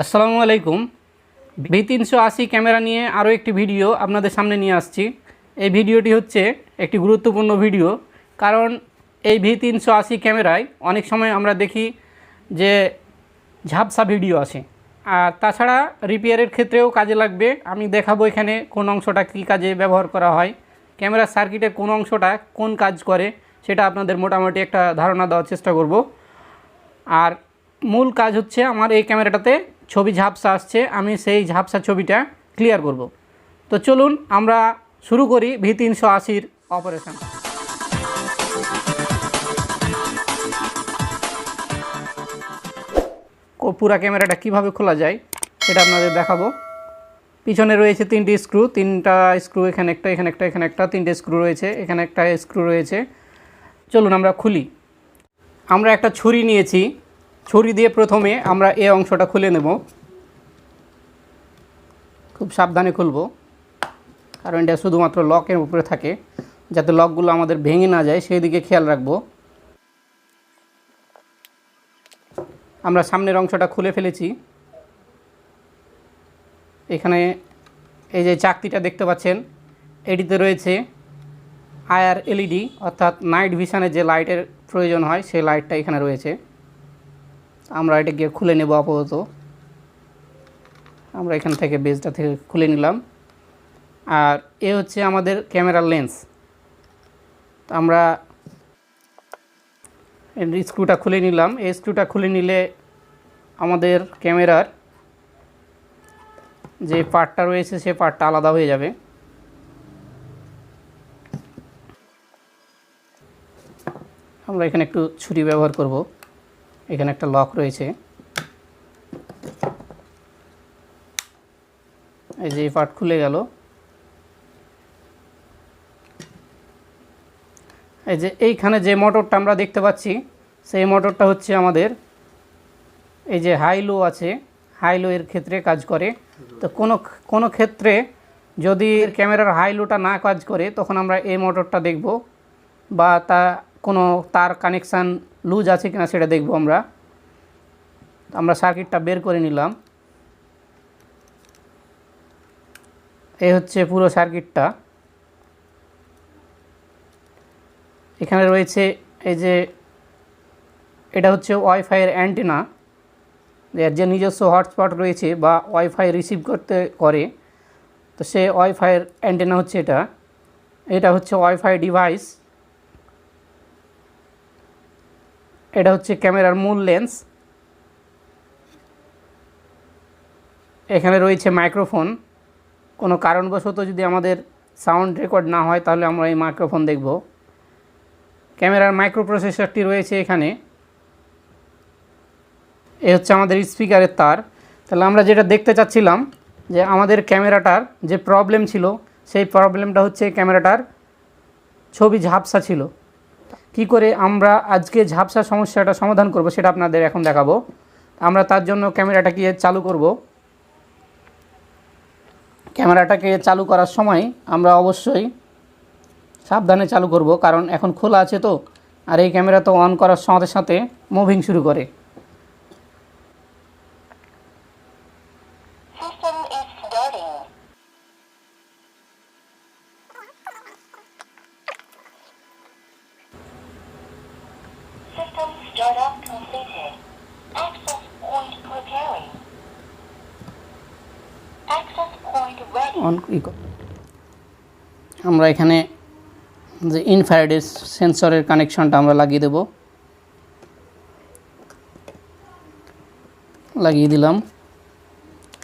আসসালামু আলাইকুম। v380 camera নিয়ে আরও একটি ভিডিও আপনাদের সামনে নিয়ে আসছি। এই ভিডিওটি হচ্ছে একটি গুরুত্বপূর্ণ ভিডিও, কারণ এই v380 ক্যামেরায় অনেক সময় আমরা দেখি যে ঝাপসা ভিডিও আসে, আর তাছাড়া রিপেয়ারের ক্ষেত্রেও কাজে লাগবে। আমি দেখাবো এখানে কোন অংশটা কী কাজে ব্যবহার করা হয়, ক্যামেরার সার্কিটের কোন অংশটা কোন কাজ করে সেটা আপনাদের মোটামুটি একটা ধারণা দেওয়ার চেষ্টা করব। আর মূল কাজ হচ্ছে আমার এই ক্যামেরাটাতে ছবি ঝাপসা আসছে, আমি সেই ঝাপসা ছবিটা ক্লিয়ার করব। তো চলুন আমরা শুরু করি v380-র অপারেশন। পুরা ক্যামেরাটা কিভাবে খোলা যায় সেটা আপনাদের দেখাবো। পিছনে রয়েছে তিনটা স্ক্রু, এখানে একটা, এখানে একটা, এখানে একটা, তিনটে স্ক্রু রয়েছে, এখানে একটা স্ক্রু রয়েছে। চলুন আমরা খুলি। আমরা একটা ছুরি নিয়েছি, ছুরি দিয়ে প্রথমে আমরা এই অংশটা খুলে নেব। খুব সাবধানে খুলব, কারণ এটা শুধুমাত্র লকের উপরে থাকে, যাতে লকগুলো আমাদের ভেঙে না যায় সেই দিকে খেয়াল রাখব। আমরা সামনের অংশটা খুলে ফেলেছি। এখানে এই যে চাকতিটা দেখতে পাচ্ছেন, এটিতে রয়েছে আইআর এলইডি, অর্থাৎ নাইট ভিশনের যে লাইটের প্রয়োজন হয় সেই লাইটটা এখানে রয়েছে। আমরা এটা গিয়ে খুলে নেব। আপাতত আমরা এখান থেকে বেজটা থেকে খুলে নিলাম। আর এ হচ্ছে আমাদের ক্যামেরার লেন্স। আমরা স্ক্রুটা খুলে নিলাম। এই স্ক্রুটা খুলে নিলে আমাদের ক্যামেরার যে পার্টটা রয়েছে সে পার্টটা আলাদা হয়ে যাবে। আমরা এখানে একটু ছুরি ব্যবহার করব। এখানে একটা লক রয়েছে, এই যে পার্ট খুলে গেল। এই যে এইখানে যে মোটরটা আমরা দেখতে পাচ্ছি, সেই মোটরটা হচ্ছে আমাদের এই যে হাই লো আছে, হাই লো এর ক্ষেত্রে কাজ করে। তো কোনো ক্ষেত্রে যদি ক্যামেরার হাই লোটা না কাজ করে, তখন আমরা এই মোটরটা দেখব, বা কোনো তার কানেকশান লুজ আছে কিনা সেটা দেখব। আমরা সার্কিটটা বের করে নিলাম। এই হচ্ছে পুরো সার্কিটটা। এখানে রয়েছে এই যে এটা হচ্ছে ওয়াইফাইয়ের অ্যান্টেনা, এর যে নিজস্ব হটস্পট রয়েছে বা ওয়াইফাই রিসিভ করে, তো সে ওয়াইফাইয়ের অ্যান্টেনা হচ্ছে এটা হচ্ছে ওয়াইফাই ডিভাইস। এটা হচ্ছে ক্যামেরার মূল লেন্স। এখানে রয়েছে মাইক্রোফোন। কোনো কারণবশত যদি আমাদের সাউন্ড রেকর্ড না হয়, তাহলে আমরা এই মাইক্রোফোন দেখব। ক্যামেরার মাইক্রো প্রসেসরটি রয়েছে এখানে। এ হচ্ছে আমাদের স্পিকারের তার। তাহলে আমরা যেটা দেখতে চাচ্ছিলাম, যে আমাদের ক্যামেরাটার যে প্রবলেম ছিল, সেই প্রবলেমটা হচ্ছে ক্যামেরাটার ছবি ঝাপসা ছিল। কি করে আমরা আজকে ঝাপসা সমস্যাটা সমাধান করব সেটা আপনাদের এখন দেখাবো। আমরা তার জন্য ক্যামেরাটাকে চালু করব। ক্যামেরাটাকে চালু করার সময় আমরা অবশ্যই সাবধানে চালু করব, কারণ এখন খোলা আছে তো, আর এই ক্যামেরা তো অন করার সাথে সাথে মুভিং শুরু করে। আমরা এখানে যে ইনফ্রারেড সেন্সরের কানেকশনটা আমরা লাগিয়ে দেব। লাগিয়ে দিলাম।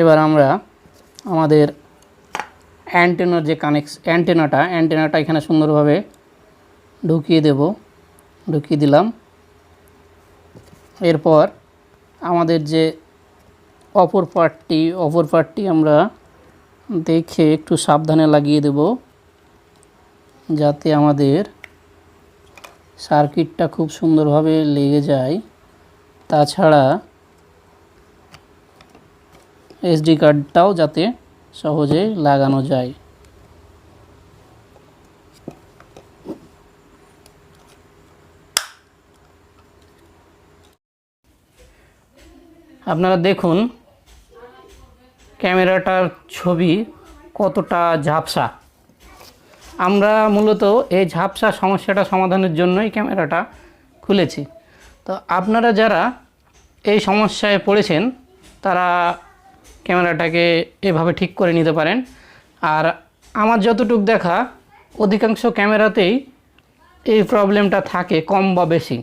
এবার আমরা আমাদের অ্যান্টেনার যে অ্যান্টেনাটা এখানে সুন্দরভাবে ঢুকিয়ে দিলাম। এরপর আমাদের যে অপর পার্টটি আমরা দেখে একটু সাবধানে লাগিয়ে দেব, যাতে আমাদের সার্কিটটা খুব সুন্দরভাবে লেগে যায়। তাছাড়া এসডি কার্ডটাও যাতে সহজে লাগানো যায়। আপনারা দেখুন ক্যামেরাটার ছবি কতটা ঝাপসা। আমরা মূলত এই ঝাপসা সমস্যাটা সমাধানের জন্যই ক্যামেরাটা খুলেছি। তো আপনারা যারা এই সমস্যায় পড়েছেন তারা ক্যামেরাটাকে এভাবে ঠিক করে নিতে পারেন। আর আমার যতটুকু দেখা অধিকাংশ ক্যামেরাতেই এই প্রবলেমটা থাকে কম বা বেশি।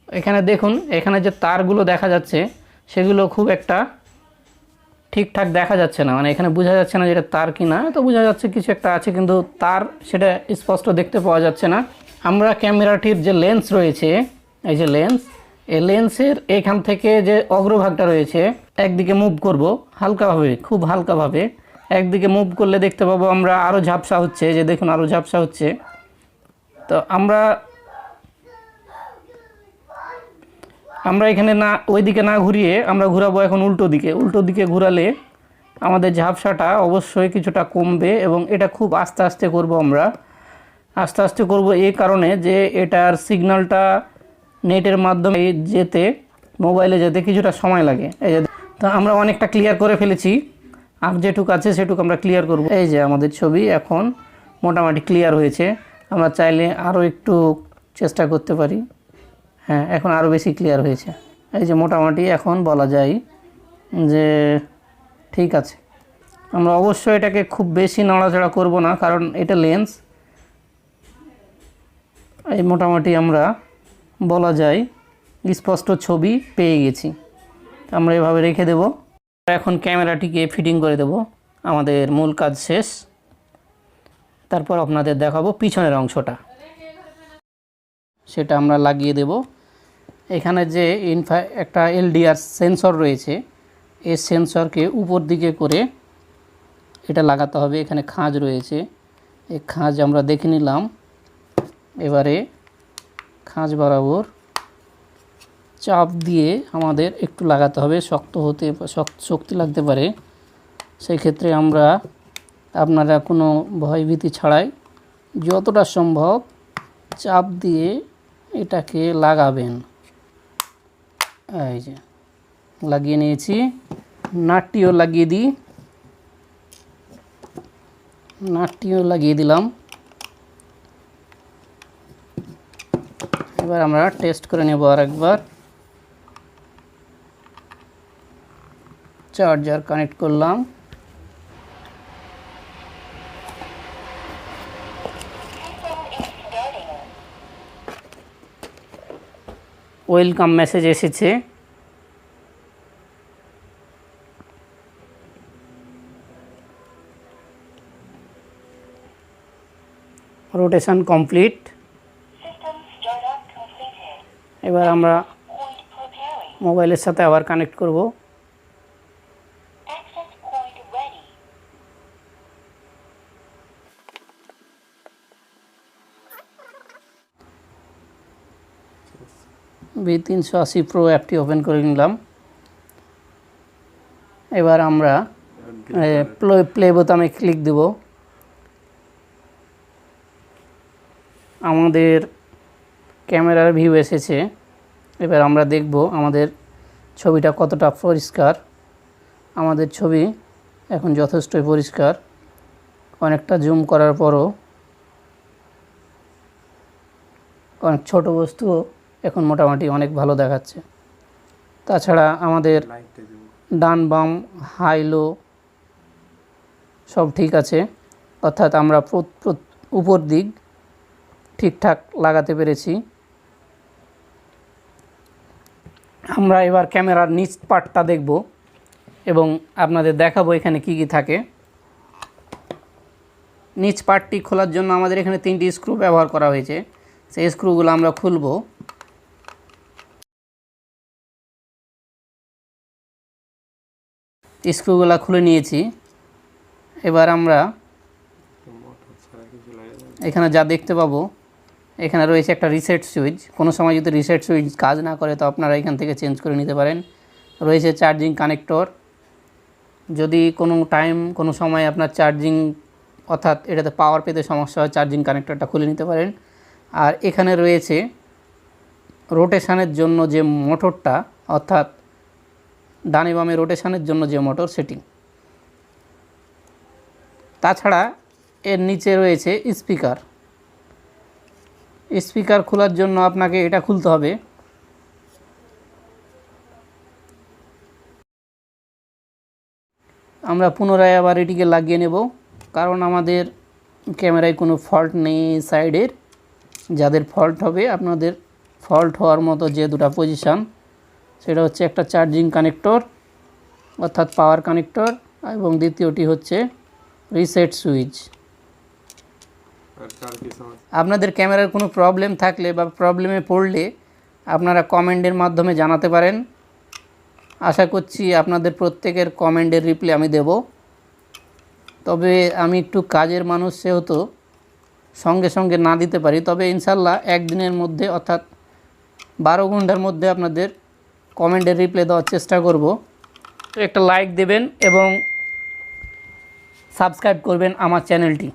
এখানে দেখুন, এখানে যে তারগুলো দেখা যাচ্ছে সেগুলো খুব একটা ঠিকঠাক দেখা যাচ্ছে না, মানে এখানে বোঝা যাচ্ছে না যে এটা তার কি না। তো বোঝা যাচ্ছে কিছু একটা আছে, কিন্তু তার সেটা স্পষ্ট দেখতে পাওয়া যাচ্ছে না। আমরা ক্যামেরাটির যে লেন্স রয়েছে, এই যে লেন্স, এই লেন্সের এখান থেকে যে অগ্রভাগটা রয়েছে একদিকে মুভ করব হালকাভাবে, খুব হালকাভাবে একদিকে মুভ করলে দেখতে পাবো আমরা আরও ঝাপসা হচ্ছে। যে দেখুন আরও ঝাপসা হচ্ছে। তো আমরা এখানে না ওই দিকে না ঘুরিয়ে আমরা ঘোরাবো এখন উল্টো দিকে। উল্টো দিকে ঘোরালে আমাদের ঝাপসাটা অবশ্যই কিছুটা কমবে, এবং এটা খুব আস্তে আস্তে করব। আমরা আস্তে আস্তে করব এই কারণে যে এটার সিগন্যালটা নেটের মাধ্যমে যেতে, মোবাইলে যেতে কিছুটা সময় লাগে। এই যে তো আমরা অনেকটা ক্লিয়ার করে ফেলেছি, আর যেটুকু আছে সেটুকু আমরা ক্লিয়ার করব। এই যে আমাদের ছবি এখন মোটামুটি ক্লিয়ার হয়েছে। আমরা চাইলে আরও একটু চেষ্টা করতে পারি। হ্যাঁ, এখন আরও বেশি ক্লিয়ার হয়েছে। এই যে মোটামুটি এখন বলা যায় যে ঠিক আছে। আমরা অবশ্যই এটাকে খুব বেশি নড়াচড়া করব না, কারণ এটা লেন্স। এই মোটামুটি আমরা বলা যায় স্পষ্ট ছবি পেয়ে গেছি। আমরা এভাবে রেখে দেব। এখন ক্যামেরাটিকে ফিটিং করে দেব। আমাদের মূল কাজ শেষ। তারপর আপনাদের দেখাবো পিছনের অংশটা, সেটা আমরা লাগিয়ে দেব। এখানে যে একটা এলডিআর সেন্সর রয়েছে, এই সেন্সরকে উপর দিকে করে এটা লাগাতে হবে। এখানে খাঁজ রয়েছে, এই খাঁজ আমরা দেখে নিলাম। এবারে খাঁজ বরাবর চাপ দিয়ে আমাদের একটু লাগাতে হবে। শক্তি লাগতে পারে, সেই ক্ষেত্রে আপনারা কোনো ভয়ভীতি ছাড়াই যতটা সম্ভব চাপ দিয়ে এটাকে লাগাবেন। এই যে লাগিয়ে নিয়েছি। নাটটিও লাগিয়ে দিই, নাটটিও লাগিয়ে দিলাম। এবার আমরা টেস্ট করে নেব আরেকবার। চার্জার কানেক্ট করলাম। ওয়েলকাম মেসেজ এসেছে। Rotation complete. এবার আমরা মোবাইলের সাথে আবার কানেক্ট করব। v380 প্রো অ্যাপটি ওপেন করে নিলাম। এবার আমরা প্লে বোতামে ক্লিক দেব। আমাদের ক্যামেরার ভিউ এসেছে। এবার আমরা দেখব আমাদের ছবিটা কতটা পরিষ্কার। আমাদের ছবি এখন যথেষ্টই পরিষ্কার। অনেকটা জুম করার পরও অনেক ছোট বস্তু এখন মোটামুটি অনেক ভালো দেখাচ্ছে। তাছাড়া আমাদের ডান বাম হাই লো সব ঠিক আছে, অর্থাৎ আমরা উপর দিক ঠিকঠাক লাগাতে পেরেছি। আমরা এবার ক্যামেরার নিচ পার্টটা দেখব এবং আপনাদের দেখাবো এখানে কি কি থাকে। নিচ পার্টটি খোলার জন্য আমাদের এখানে 3টি স্ক্রু ব্যবহার করা হয়েছে। সেই স্ক্রুগুলো আমরা খুলব। স্ক্রুগুলো খুলে নিয়েছি। এবার আমরা এখানে যা দেখতে পাবো, এখানে রয়েছে একটা রিসেট সুইচ। কোনো সময় যদি রিসেট সুইচ কাজ না করে তো আপনারা এখান থেকে চেঞ্জ করে নিতে পারেন। রয়েছে চার্জিং কানেক্টর। যদি কোনো সময় আপনার চার্জিং অর্থাৎ এটাতে পাওয়ার পেতে সমস্যা হয়, চার্জিং কানেক্টরটা খুলে নিতে পারেন। আর এখানে রয়েছে রোটেশনের জন্য যে মোটরটা, অর্থাৎ ডানে বামে রোটেশনের জন্য যে মোটর সেটি। তাছাড়া এর নিচে রয়েছে স্পিকার। স্পিকার খোলার জন্য আপনাকে এটা খুলতে হবে। আমরা পুনরায় আবার এটিকে লাগিয়ে নেব, কারণ আমাদের ক্যামেরায় কোনো ফল্ট নেই সাইডের। যাদের ফল্ট হবে, আপনাদের ফল্ট হওয়ার মতো যে দুটো পজিশান, সেটা হচ্ছে একটা চার্জিং কানেক্টর অর্থাৎ পাওয়ার কানেক্টর, এবং দ্বিতীয়টি হচ্ছে রিসেট সুইচ। আপনাদের ক্যামেরার কোনো প্রবলেম থাকলে বা প্রবলেমে পড়লে আপনারা কমেন্টের মাধ্যমে জানাতে পারেন। আশা করছি আপনাদের প্রত্যেকের কমেন্টের রিপ্লাই আমি দেব। তবে আমি একটু কাজের মানুষ, সেহেতু সঙ্গে সঙ্গে না দিতে পারি, তবে ইনশাল্লাহ একদিনের মধ্যে অর্থাৎ 12 ঘন্টার মধ্যে আপনাদের কমেন্টের রিপ্লাই দেওয়ার চেষ্টা করব। একটা লাইক দেবেন এবং সাবস্ক্রাইব করবেন আমার চ্যানেলটি।